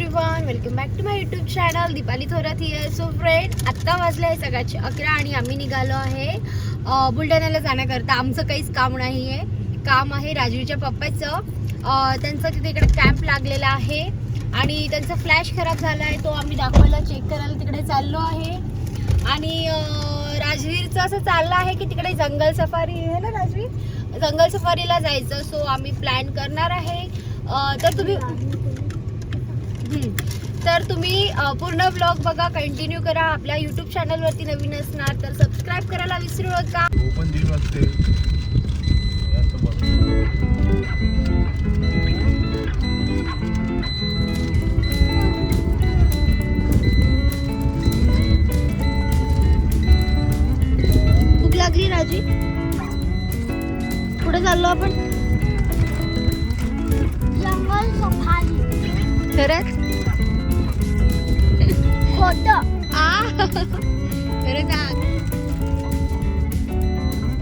Everyone, welcome back to my YouTube channel Deepali Thorat here. So friend, आत्ता वाजले आहे सकाळचे 11 आणि आम्ही निघालो आहे बुलढाण्याला जाण्याकरता. आमचं काहीच काम नाही आहे, काम आहे राजवीरच्या पप्पाचं. त्यांचं तिथे इकडे कॅम्प लागलेला आहे आणि त्यांचा फ्लॅश खराब झाला आहे, तो आम्ही दाखवायला चेक करायला तिकडे चाललो आहे. आणि राजवीरचं असं चाललं आहे की तिकडे जंगल सफारी आहे ना राजवीर, जंगल सफारीला जायचं. सो आम्ही प्लॅन करणार आहे. तर तुम्ही पूर्ण ब्लॉग बघा, कंटिन्यू करा. आपल्या यूट्यूब चॅनलवरती नवीन असणार तर सबस्क्राईब करायला विसरू नका. भूक लागली राजी, पुढे चाललो आपण जंगल सफारी. खरंच खोटं खरंच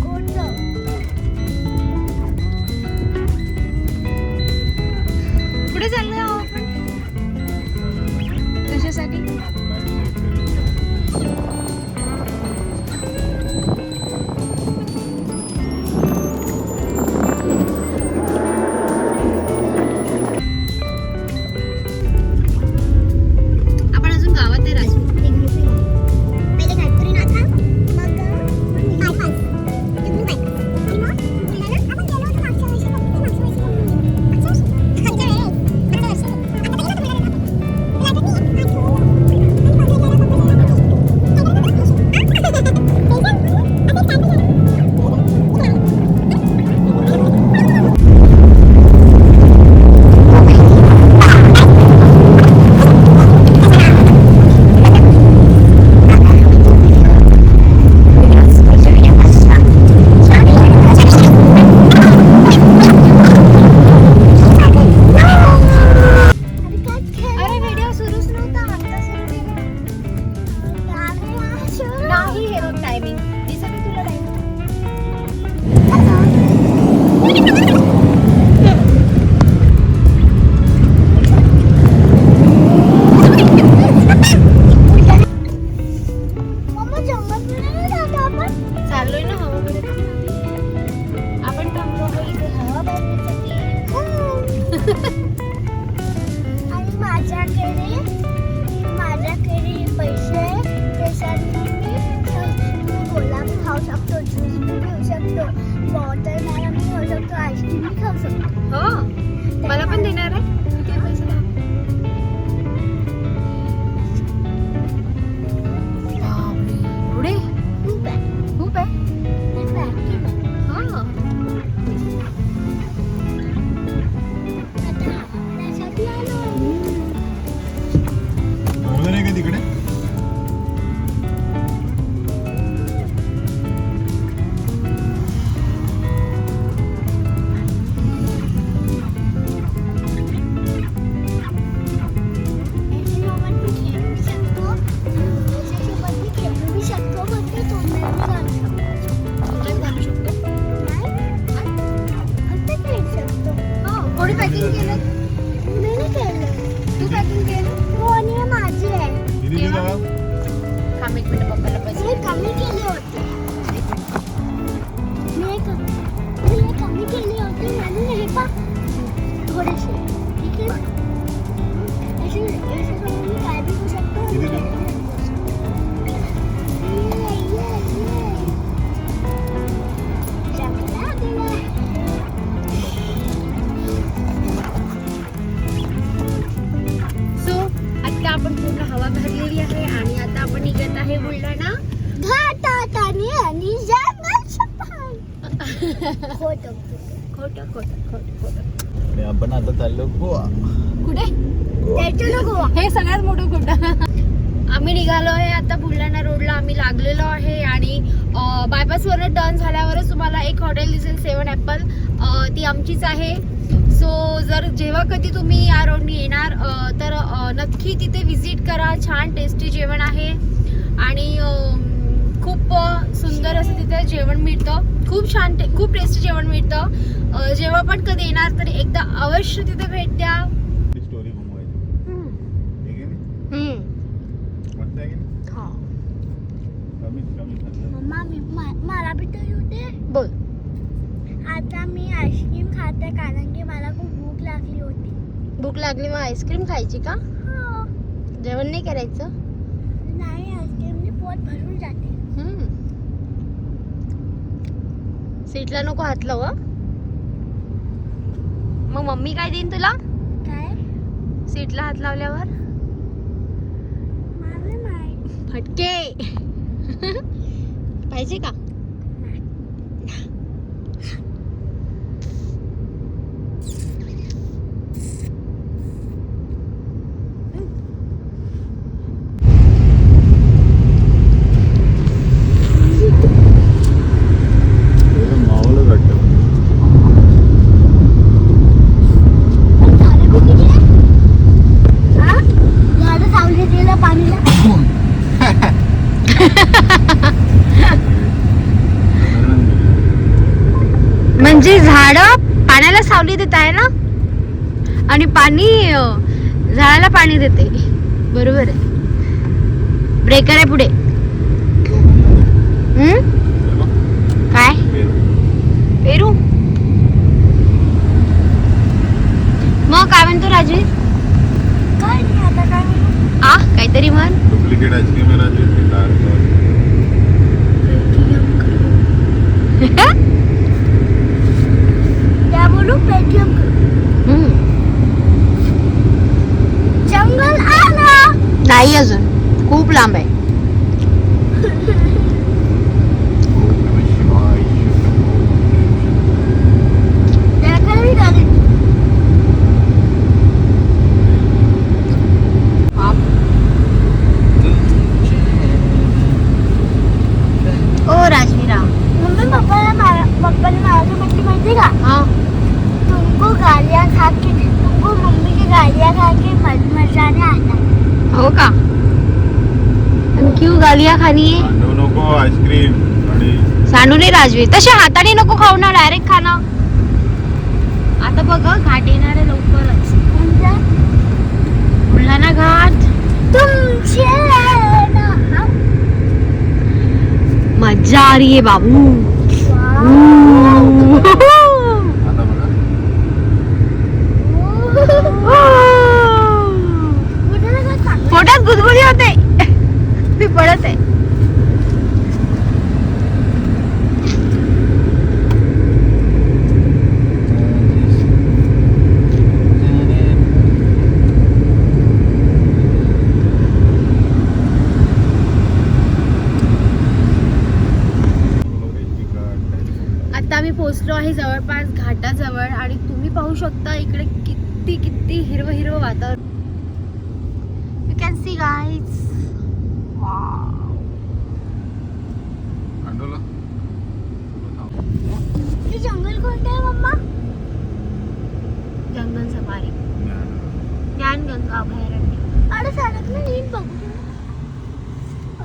खोटं. पुढे चाललो आपण कशासाठी? माझ्याकडे पैसे, त्याच्याने मी गोलाप खाऊ शकतो, ज्यूस बी घेऊ शकतो, वॉटरमेलन बी खाऊ शकतो, आईस्क्रीम बी खाऊ शकतो. हो, मला पण देणार आहे. किती पैसे? एवढे खूप आहे, खूप आहे. तिकडे कोणी पॅकिंग केलं? मी नाही केलं. तू पॅकिंग केलं? कोणी माझी आहे. थांब एक मिनिट, पप्पाला पैसे कमी केले होते. मी कमी केले होते म्हणून हे पा थोडेसे. ठीक आहे, असे मी काय बी करू शकतो. आपण पूर्ण हवा भरलेली आहे आणि आता आपण निघत आहे बुलढाणा घाटात आणि जंगल सफारी. खोटं खोटं खोटं खोटं खोटं. आपण आता चाललो गोवा. कुठे? गोवा. हे सगळ्यात मोठं खोटं. आम्ही निघालो आहे आता बुलढाणा रोडला. आम्ही लागलेलो आहे आणि बायपासवरनं टर्न झाल्यावरच तुम्हाला एक हॉटेल दिसेल, 7 ॲपल. ती आमचीच आहे. सो जर जेव्हा कधी तुम्ही या रोडनी येणार तर नक्की तिथे विजिट करा. छान टेस्टी जेवण आहे आणि खूप सुंदर असं तिथे जेवण मिळतं. खूप छान खूप टेस्टी जेवण मिळतं. जेव्हा पण कधी येणार तर एकदा अवश्य तिथे भेट द्या. मम्मा मला बी तर येऊ दे. बोल. आता मी आईस्क्रीम खाते कारण की मला खूप भूक लागली होती. भूक लागली मग आईस्क्रीम खायची का? हो. जेवण नाही करायचं? नाही, आईस्क्रीमने पोट भरून जाते. सीटला नको हात लाव हं. मग मम्मी काय देईन तुला काय? सीटला हात लावल्यावर? मला नाही. फटके. पाहिजे का? मावळच वाटतं. झाडं कुठे गेले? हा? झाडं सावलीत गेलं पाणीला. म्हणजे झाड पाण्याला सावली देत आहे ना, आणि पाणी झाडाला पाणी देते. बरोबर आहे. ब्रेकर आहे पुढे. काय पेरू? मग काय म्हणतो राजवीर? काय नाही, आता काय म्हणू? काहीतरी म्हण. डुप्लिकेट आईस्क्रीम आहे राजू. क्या बोलू? पेटीएम करू. जंगल आला. नाही अजून खूप लांब आहे. त्याला मी झाले. ओ राजवीरा. मम्मी पप्पाने माझं म्हटली माहिती का? हाँ तुमको गालियाँ खा के, तुमको मम्मी की गालियाँ खा के मजा नहीं आता. हो का? आणि क्यों गालियाँ खानी है? सांडू नको आईस्क्रीम. आणि सांडू नाही राजवीर. तशा हाताने नको खाऊ ना, डायरेक्ट खाणं. आता बघ घाट येणार आहे लवकरच. म्हणजे बुलढाणा घाट. तुमचे मजा आ रही है बाबू. आता बघा. पोटात गुदगुली होते. मी पडत आहे. आता आम्ही पोहोचलो आहे जवळपास घाटाजवळ, आणि तुम्ही पाहू शकता इकडे किती किती हिरवं हिरवं वातावरण. You can see guys. हे जंगल कोणतं आहे मम्मा? जंगल सफारी, ज्ञानगंगा अभयारण्य. अरे सडक में नीट बघू.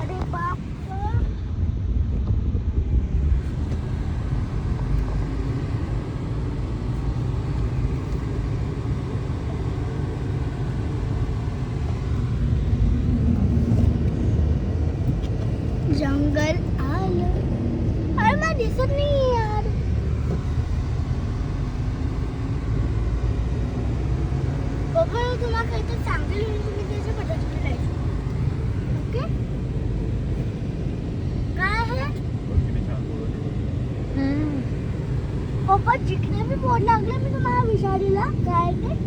अरे बाप. जंगल आलं. अरे मला दिसत नाही यार. बघा तुम्हाला काहीतरी चांगलं लिहून तुम्ही त्याच्या पद्धतीने लिहायचं. ओके? काय आहे? पप्पा जिकडे मी बोर्ड लागले मी तुम्हाला विचारलेला काय ते.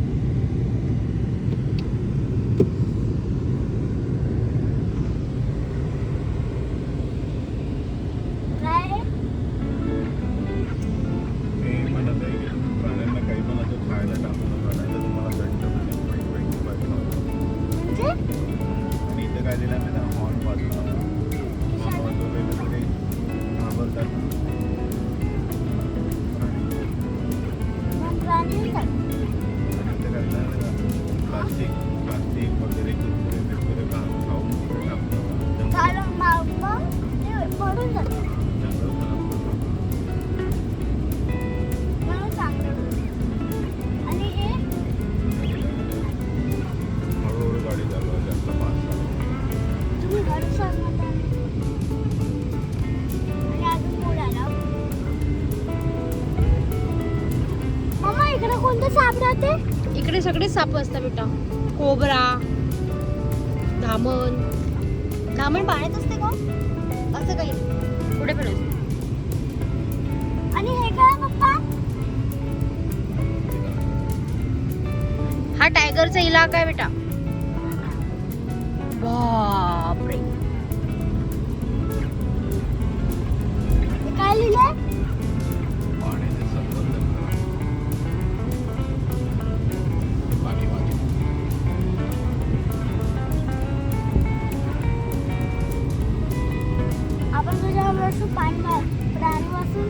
तुम्ही घर सांगा. इकडे सगळे साप असतात बेटा. कोबरा, धामण. धामण पाण्यात असते का? असं काही नाही. पुढे पण असते. आणि हे काय पप्पा? हा टायगरचा इलाका आहे बेटा. बापरे. हे काय लिहिलंय? पाण्याचे संबंध. पाणी वाचून. आपण तुझ्या वर्षी प्राणी वाचून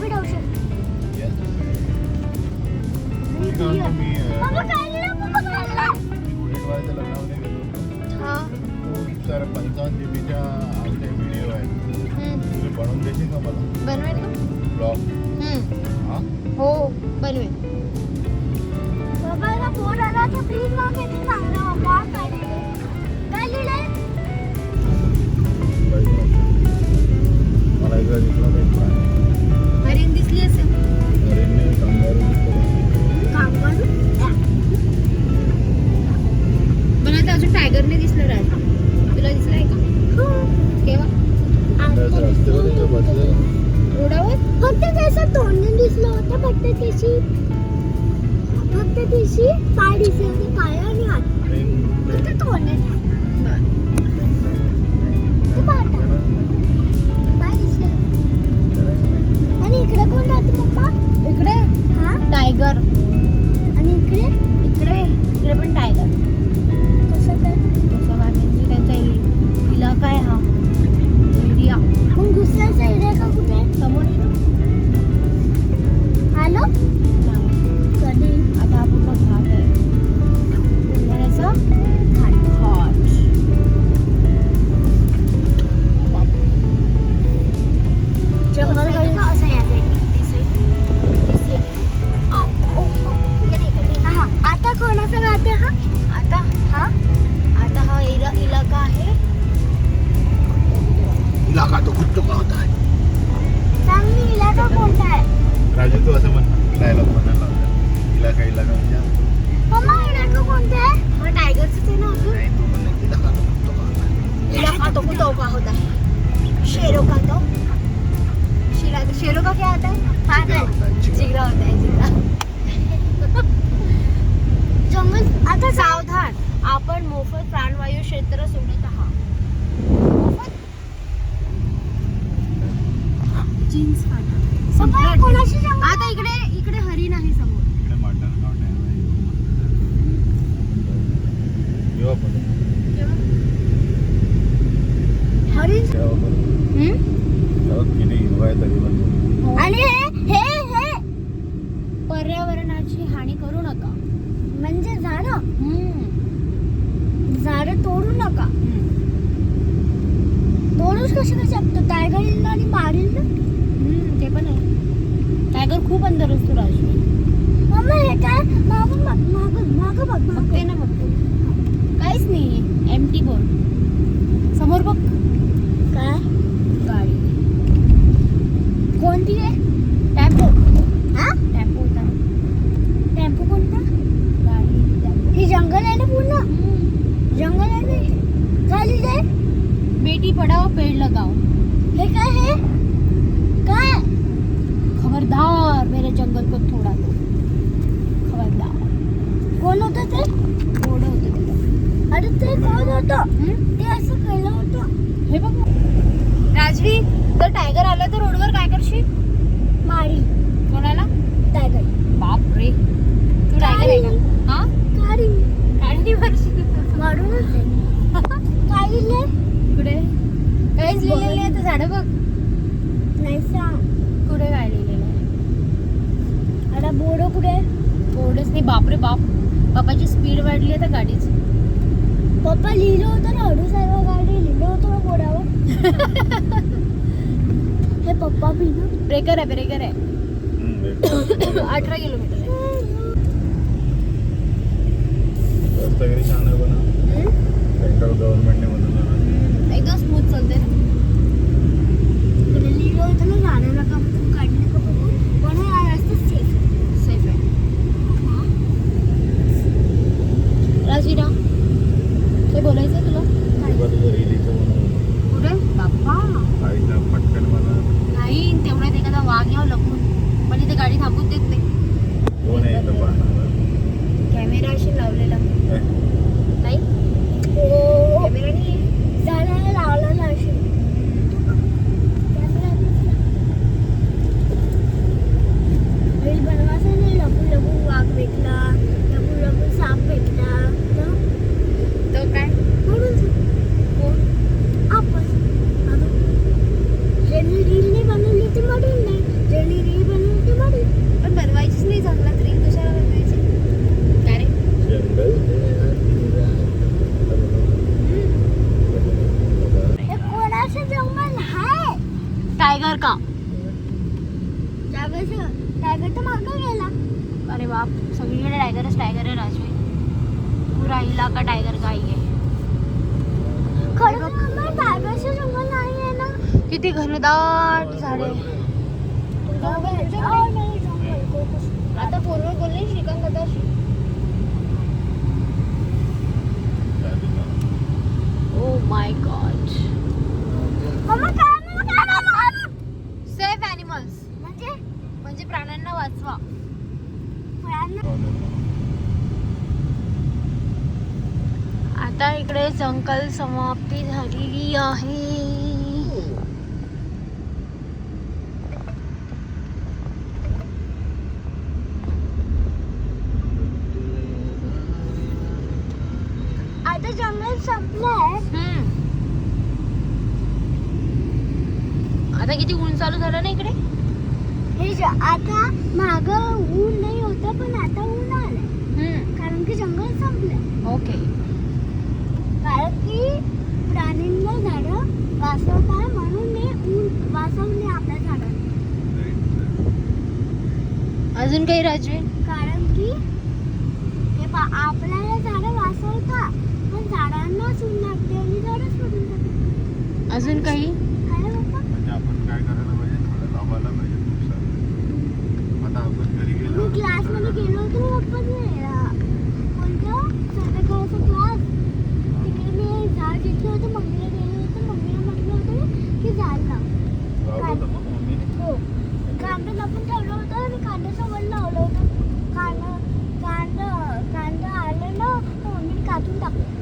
ठेवू शकतो. Yes. आणि ठीक आहे, clear. तुम्ही, पप्पा काय लिहिलं? पप्पा काय लिहिलं? बुलेटवाल्याच्या लग्नामध्ये गेलो होतो. हा. खूप सारे 55 GB आमचे व्हिडिओ आहेत. तुम्ही बनवून देशील का मला बनवेल का? ब्लॉग? हा हो बनवेल. पप्पाला फोन आला तर प्लीज मला किती सांगा पप्पा काय लिहिलंय? काय लिहिलंय? मला एकदा दिसला नाही प्राणी. हरिण दिसली असेल. हरिणने कंगारू दिसलं. कांगारू? पण आता अजून टायगरने दिसलं राज. तुला दिसलाय का? हो. केव्हा? त्याच्या रस्त्यावर इथं बसलेलं. रोडावर? फक्त त्याचं तोंड दिसलं होतं फक्त त्याची पाय दिसले होते पाय आणि हात फक्त तोंड ते पाय दिसले आणि इकडे कोण राहते पप्पा इकडे हा टायगर. आणि इकडे इकडे पण टायगर. कसं काय तसं म्हणजे त्यांचा इलाका आहे हा. एरिया. मग दुसऱ्याचा एरिया का कुठे समोर आहे ना? आलो नाही. कधी आता हा पूर्ण घाट आहे. बुलढाण्याचा घाट. जंगल गली का असं या आता कोणाचं राहते हा आता हा इलाका आहे. इलाका तो कुठं का होता है? चांगली इलाका कोणता आहे राजू तू असं म्हण डायलॉग म्हणायला लावला. इलाका म्हणजे मम्मा इलाका कोणता आहे हा टायगरच आहे ना अजून. नाही तू म्हणलं इलाका तो कुठं का होता है? इलाका तो कुतो का होता है? शेरों का तो शेरों का क्या होता है? जिगरा होता है, जिगरा. जिगरा होता है. जिगरा. जंगल आता सावधान, आपण मोफत प्राणवायू क्षेत्र सोडत आहात. मोफत जीन्स फाटा. पप्पा कोणाशी जंगल आता इकडे हरिण आहे समोर. इकडे मांडणगाव डॅम आहे. जेव्हा पण हरिण तेव्हा पण तेव्हा किती हिरवा आहे तरी पण आणि हे पर्यावरणाची हानी करू नका. म्हणजे झाडं तोडू नका तोडूच कशी कशी शकतो टायगर येईल आणि मारील ना ते पण आहे. टायगर खूप अंदर असतो राजू. मम्मा हे काय मागून बघ बघते ना बघते. काहीच नाही. Empty board. समोर बघ. काय गाडी. कोणती आहे टेम्पो. हा टेम्पो होता. टेम्पो कोणता गाडी. हे जंगल आहे ना पूर्ण जंगल आहे ना इथे. काय लिहिलंय बेटी पढाओ पेड़ लगाओ. हे काय काय खबरदार मेरे जंगल को थोडा दो. खबरदार. कोण होतं ते थोडं होतं तिथं. अरे ते कोण होतं ते असं केलं होतं हे बघ राजवी. तर टायगर आला तर रोडवर काय करशील? मारी कोणाला? टायगर बाप रे. तू टायगर आहे का? हा काढी काढली मारशील. मारूनच आहे. काय लिहिलंय कुठे काहीच लिहिलेलं नाही. आता झाडं बघ. नाही सांग कुठे काय लिहिलेलं आहे? आता बोर्ड कुठे बोर्डच नाही. बापरे बाप. बापाची स्पीड वाढली आता गाडीच. पप्पा लिहिलं होतं ना हळू सर्व गाडी लिहिलं होतं ना बोर्डावर हे पप्पा लिहिलं ब्रेकर आहे. 18 किलोमीटर आहे. रस्ता छान आहे पण सेंट्रल गव्हर्नमेंटने बनवलं. एकदम स्मूथ चालते ना. लिहिलं होतं ना आणि ते गाडी थांबून देत नाही. कोण आहे इथं पाहणार? कॅमेरा अशी लावलेला नाही, हो कॅमेरा नाही आहे. झाडाला लावला ना अशी रील बनवायचं नाही. लपून लपून वाघ भेटला, लपून लपून साप भेटला तो काय म्हणून कोण आपण ज्यांनी रील नाही बनवली ती मरेल नाही, ज्यांनी रील बनवली ती मरेल. पण बनवायचीच नाही चांगला तरी कशाला बनवायची काय रे. जंगल हे कोणाचं जंगल आहे? टायगर का. टायगर तर मागं गेला. अरे बाप, सगळीकडे टायगरच टायगर आहे राजवी. पुरा इलाका टायगर का ही आहे. खरं तर टायगरचं जंगल नाही आहे ना. किती घनदाट झाडे. आता फोनवर बोलले श्रीकांत कदाशी. Oh my God. Safe animals म्हणजे प्राण्यांना वाचवा. आता इकडे जंगल समाप्ती झालेली आहे. आता जंगल संपलंय. आता किती ऊन चालू झालं ना इकडे. आता माग ऊन नाही होतं पण आता ऊन आलंय कारण की जंगल संपलंय. ओके. कारण की प्राण्यांना झाडं वाचवताय म्हणून मी ऊन वाचवले आपल्या झाडांना. अजून काही राजवे. कारण की आपल्याला झाडं वाचवता पण झाडांनाच ऊन लागते आणि झाडच पडून जाते. अजून काही काय बाप्पा? म्हणजे आपण काय करायला पाहिजे, झाडं लावायला पाहिजे खूप सारं. आता आपण घरी गेलो मी क्लासमध्ये गेलो होतो कोणतं संध्याकाळचा क्लास. तिकडे मी झाड घेतलं होतं. मम्मीला गेलो होतं. मम्मीला म्हटलं होतं की झाड लाव. लावलं होतं मग मम्मीने. हो, कांदा लपून ठेवलं होतं आणि कांद्याचं वल लावलं होतं. कांदा आलं ना मम्मीने काढून टाकलं.